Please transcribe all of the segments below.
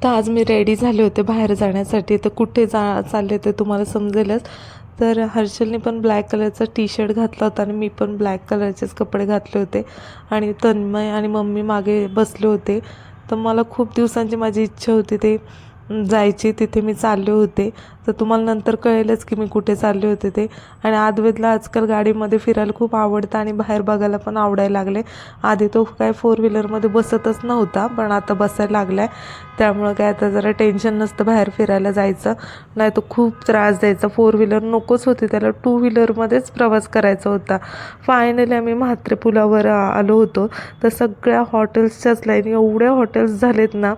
तर आज मी रेडी झाले होते बाहेर जाण्यासाठी. तर कुठे चालले ते तुम्हाला समजेलच. तर हर्षलने पण ब्लॅक कलरचा टी शर्ट घातला होता आणि मी पण ब्लॅक कलरचेच कपडे घातले होते आणि तन्मय आणि मम्मी मागे बसले होते. तर मला खूप दिवसांची माझी इच्छा होती ते जायची, तिथे मी चालले होते. तर तुम्हाला नंतर कळेलच की मी कुठे चालले होते ते. आणि आद्वैतला आजकाल गाडीमध्ये फिरायला खूप आवडतं आणि बाहेर बघायला पण आवडायला लागले. आधी तो काय फोर व्हीलरमध्ये बसतच नव्हता, पण आता बसायला लागला आहे. त्यामुळं काय आता जरा टेन्शन नसतं बाहेर फिरायला जायचं. नाही तो खूप त्रास द्यायचा, फोर व्हीलर नकोच होती त्याला, टू व्हीलरमध्येच प्रवास करायचा होता. फायनली आम्ही म्हात्रे पुलावर आलो होतो. तर सगळ्या हॉटेल्सच्याच लाईन, एवढ्या हॉटेल्स झालेत ना,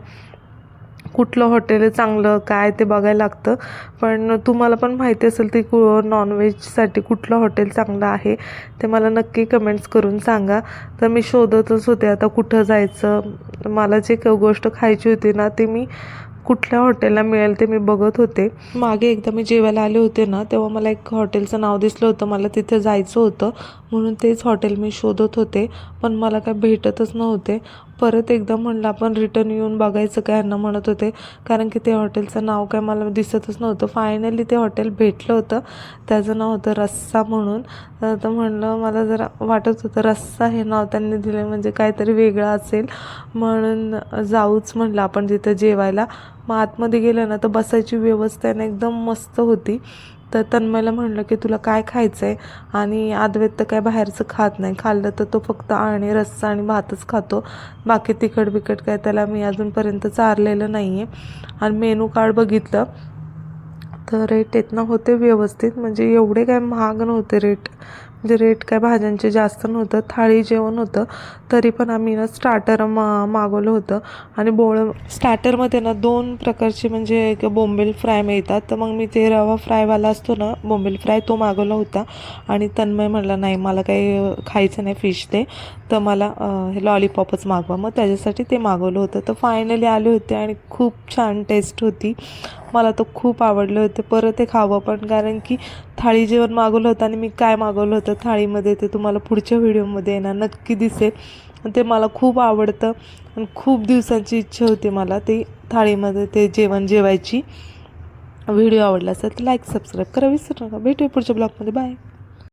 कुठलं हॉटेल आहे चांगलं काय ते बघायला लागतं. पण तुम्हाला पण माहिती असेल ते नॉनव्हेजसाठी कुठलं हॉटेल चांगलं आहे ते मला नक्की कमेंट्स करून सांगा. तर मी शोधतच होते आता कुठं जायचं. मला जे गोष्ट खायची होती ना, ते मी कुठल्या हॉटेलला मिळेल ते मी बघत होते. मागे एकदा मी जेवायला आले होते ना, तेव्हा मला एक हॉटेलचं नाव दिसलं होतं. मला तिथे जायचं होतं म्हणून तेच हॉटेल मी शोधत होते, पण मला काय भेटतच नव्हते. परत एकदा म्हणलं आपण रिटर्न येऊन बघायचं काय, यांना म्हणत होते, कारण की ते हॉटेलचं नाव काय मला दिसतच नव्हतं. फायनली ते हॉटेल भेटलं होतं. त्याचं नाव होतं रस्सा म्हणून. तर म्हणलं मला जरा वाटत होतं रस्सा हे नाव त्यांनी दिलं म्हणजे काहीतरी वेगळं असेल, म्हणून जाऊच म्हणलं आपण तिथं जेवायला. मग आतमध्ये गेलं ना तर बसायची व्यवस्था आहे ना एकदम मस्त होती. तर तन्मयला म्हणलं की तुला काय खायचं आहे, आणि अद्वैत तर काय बाहेरचं खात नाही. खाल्लं तर तो फक्त आणि रस्सा आणि भातच खातो, बाकी तिखट बिकट काय त्याला मी अजूनपर्यंत चारलेलं नाही आहे. आणि मेनू कार्ड बघितलं तर रेट येत होते व्यवस्थित, म्हणजे एवढे काय महाग नव्हते रेट, म्हणजे रेट काय भाज्यांचे जास्त नव्हतं. थाळी जेवण होतं, तरी पण आम्ही ना स्टार्टर मागवलं होतं. आणि स्टार्टरमध्ये ना 2 प्रकारचे म्हणजे एक बोंबील फ्राय मिळतात. तर मग मी ते रवा फ्रायवाला असतो ना बोंबील फ्राय, तो मागवला होता. आणि तन्मय म्हटलं नाही मला काही खायचं नाही फिश ते, तर मला हे लॉलीपॉपच मागवा. मग त्याच्यासाठी ते मागवलं होतं. तर फायनली आले होते आणि खूप छान टेस्ट होती. मला तर खूप आवडलं होतं. परत ते खावं पण, कारण की थाळी जेवण मागवलं होतं आणि मी काय मागवलं होतं थाळीमध्ये ते तुम्हाला पुढच्या व्हिडिओमध्ये येणार नक्की दिसेल. ते मला खूप आवडतं आणि खूप दिवसांची इच्छा होती मला ते थाळीमध्ये ते जेवण जेवायची. व्हिडिओ आवडला असेल तर लाईक सबस्क्राईब करा विसरू नका. भेटूया पुढच्या ब्लॉगमध्ये. बाय.